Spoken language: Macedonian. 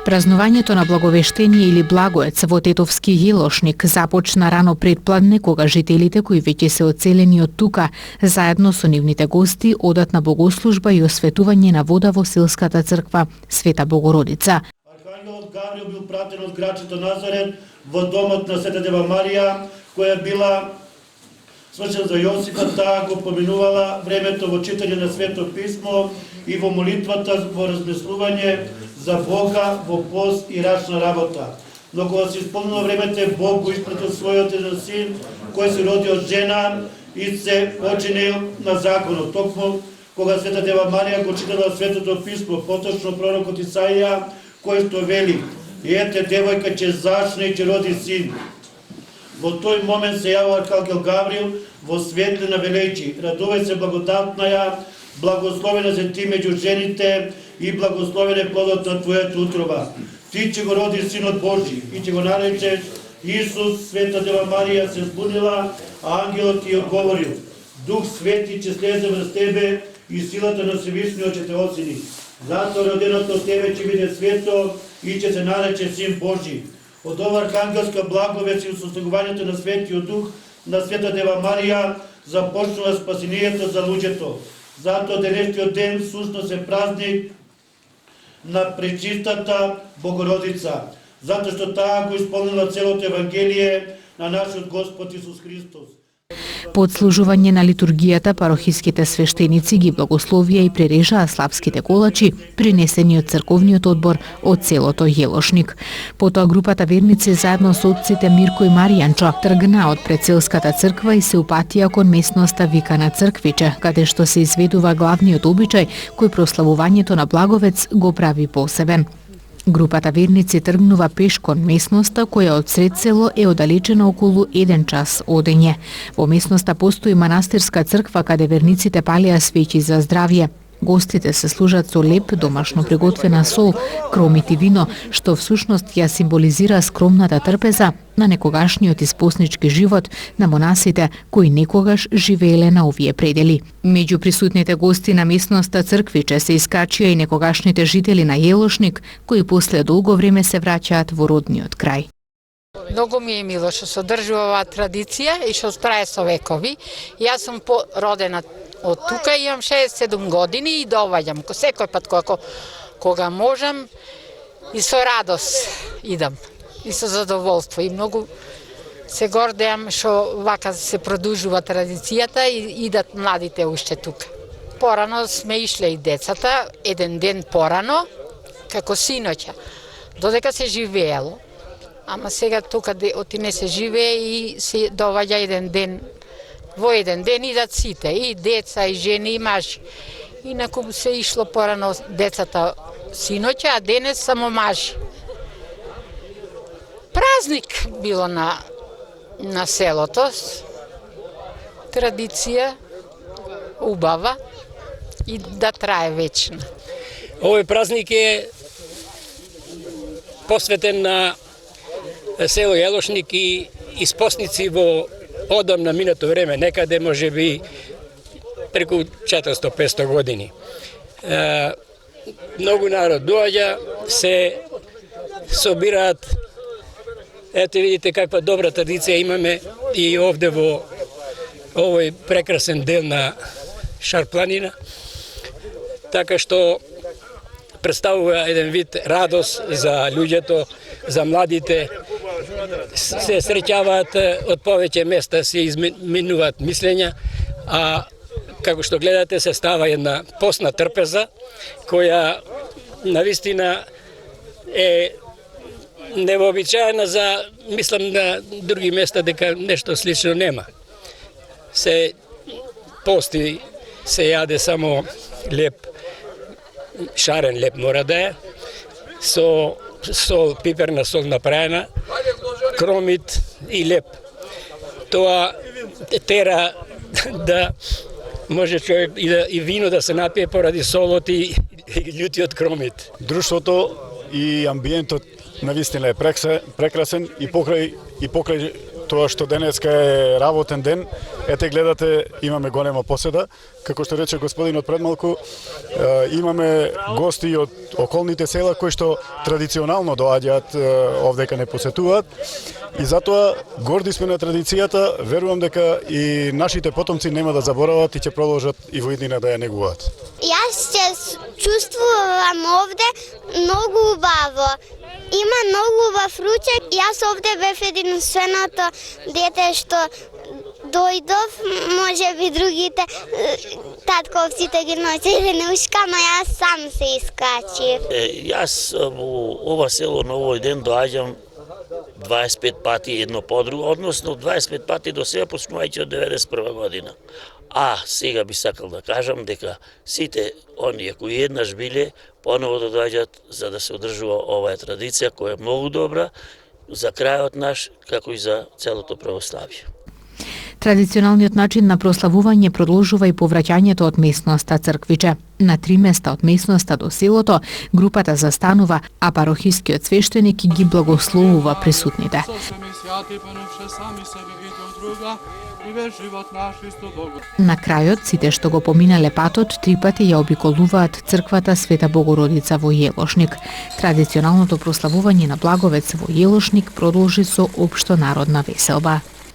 Празнувањето на Благовештение или Благоец во Тетовски Јелошник започна рано предпладне, кога жителите кои веќе се оцелени од тука, заедно со нивните гости, одат на богослужба и осветување на вода во селската црква Света Богородица. Архангелот Гавриил бил пратен од градчето Назарет во домот на Света Дева Марија, која била свршен за Јосифа, таа го поминувала времето во читање на Свето писмо и во молитвата, во размислување за Бога, во пост и рачна работа. Но кога се исполнило времето, Бог го испратил својот еден син, кој се роди од жена и се починил на законот. Токму кога Света Дева Марија го читала Светото писмо, поточно пророкот Исаија, кој што вели: "И ете, девојка ќе зачне и ќе роди син." Во тој момент се јавува Архангел Гавриил во светлина велејќи: "Радувај се, благодатна ја, благословена си ти меѓу жените и благословен е плодот на твојата утроба. Ти ќе го родиш синот Божи и ќе го наречеш Исус." Света Дева Марија се збунила, а ангелот ти одговорил: "Дух Свети ќе слезе врз тебе и силата на Всевишниот ќе те осени. Затоа роденото од тебе ќе биде свето и ќе се нарече Син Божи." Од ова архангелска благовест и состигувањето на Светиот Дух на Света Дева Марија започнува спасението за луѓето. Затоа денешниот ден всушност е празник на пречистата Богородица, затоа што таа го исполнила целото Евангелие на нашиот Господ Исус Христос. По одслужување на литургијата, парохиските свештеници ги благословија и прережаа славските колачи, принесени од црковниот одбор од селото Јелошник. Потоа групата верници заедно со отците Мирко и Маријанчо тргна од предселската црква и се упатија кон местноста викана Црквиче, каде што се изведува главниот обичај кој прославувањето на Благовец го прави посебен. Групата верници тргнува пеш кон местноста која од сред село е оддалечена околу 1 час одење. Во местноста постои манастирска црква каде верниците палеа свеќи за здравје. Гостите се служат со леп домашно приготвена сол, кромит и вино, што всушност ја символизира скромната трпеза на некогашниот испоснички живот на монасите кои некогаш живееле на овие предели. Меѓу присутните гости на местноста Црквиче се искачија и некогашните жители на Јелошник, кои после долго време се враќаат во родниот крај. Многу ми е мило што се одржува оваа традиција и што трае со векови. Јас сум родена од тука, имам 67 години и доаѓам секој пат кога можам и со радост идам и со задоволство и многу се гордеам што вака се продолжува традицијата и идат младите уште тука. Порано сме ишле и децата, еден ден порано, како синоќа, додека се живеело. Ама сега тука оти не се живее и се доваѓа еден ден. Во еден ден идат сите, и деца, и жени, и мажи. Инаку се ишло порано децата синоќа, а денес само мажи. Празник било на селото, традиција, убава и да трае вечно. Овој празник е посветен на село Јелошник и испосници во одамна минато време, некаде може би преку 400-500 години. Многу народ доаѓа, се собираат. Ете видите каква добра традиција имаме и овде во овој прекрасен дел на Шарпланина. Така што представува еден вид радост за луѓето, за младите. Се среќаваат од повеќе места, се изменуваат мислења, а како што гледате се става една постна трпеза која навистина е невообичаена за, мислам, на други места дека нешто слично нема. Се пости, се јаде само леп, шарен леп мора да е, со сол, пиперна сол направена, кромит и леп. Тоа тера да може човек и вино да се напие поради солот и љутиот кромит. Друштвото и амбиентот навистина е прекрасен и покрај тоа што денеска е работен ден, ете гледате, имаме голема поседа. Како што рече господинот предмалку, имаме гости од околните села кои што традиционално доаѓаат овдека не посетуваат. И затоа горди сме на традицијата, верувам дека и нашите потомци нема да заборават и ќе продолжат и во иднина да ја негуваат. Јас се чувствувам овде многу убаво. Има многу убав ручек. Јас овде бев единственото дете што дојдов, може би другите татковците ги носеле на ушка, но јас сам се искачив. Јас во ова село на овој ден доаѓам 25 пати едно по друго, односно 25 пати до сега, почнувајќи од 91 година. А сега би сакал да кажам дека сите оние кои еднаш биле, поново да доаѓат за да се одржува оваа традиција која е многу добра за крајот наш, како и за целото православие. Традиционалниот начин на прославување продолжува и повраќањето од местноста Црквиче. На 3 места од местноста до селото групата застанува, а парохискиот свештеник ги благословува присутните. На крајот, сите што го поминале патот, 3 пати ја обиколуваат црквата Света Богородица во Јелошник. Традиционалното прославување на Благовец во Јелошник продолжи со општо народна веселба.